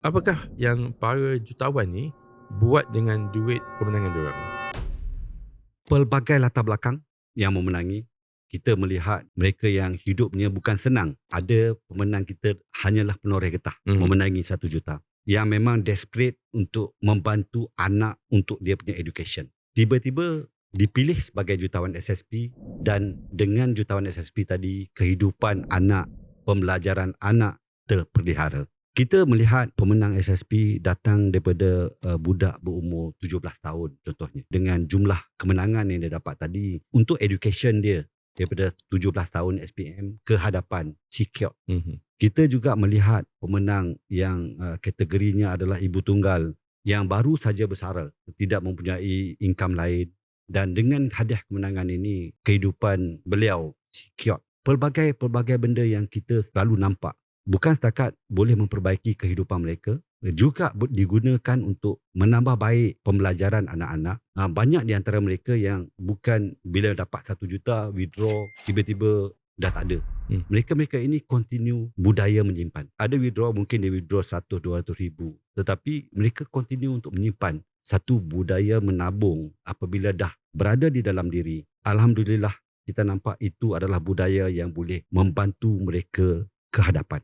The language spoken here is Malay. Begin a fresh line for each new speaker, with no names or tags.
Apakah yang para jutawan ni buat dengan duit kemenangan diorang?
Pelbagai latar belakang yang memenangi. Kita melihat mereka yang hidupnya bukan senang. Ada pemenang kita hanyalah penoreh getah memenangi 1 juta. Yang memang desperate untuk membantu anak untuk dia punya education. Tiba-tiba dipilih sebagai jutawan SSP dan dengan jutawan SSP tadi, kehidupan anak, pembelajaran anak terpelihara. Kita melihat pemenang SSP datang daripada budak berumur 17 tahun contohnya. Dengan jumlah kemenangan yang dia dapat tadi untuk education dia daripada 17 tahun SPM ke hadapan secure. Kita juga melihat pemenang yang kategorinya adalah ibu tunggal yang baru saja bersara, tidak mempunyai income lain, dan dengan hadiah kemenangan ini kehidupan beliau secure. Pelbagai benda yang kita selalu nampak bukan setakat boleh memperbaiki kehidupan mereka, juga digunakan untuk menambah baik pembelajaran anak-anak. Banyak di antara mereka yang bukan bila dapat 1 juta withdraw tiba-tiba dah tak ada. Mereka ini continue budaya menyimpan. Ada withdraw, mungkin dia withdraw 100-200 ribu, tetapi mereka continue untuk menyimpan satu budaya menabung apabila dah berada di dalam diri. Alhamdulillah, kita nampak itu adalah budaya yang boleh membantu mereka ke hadapan.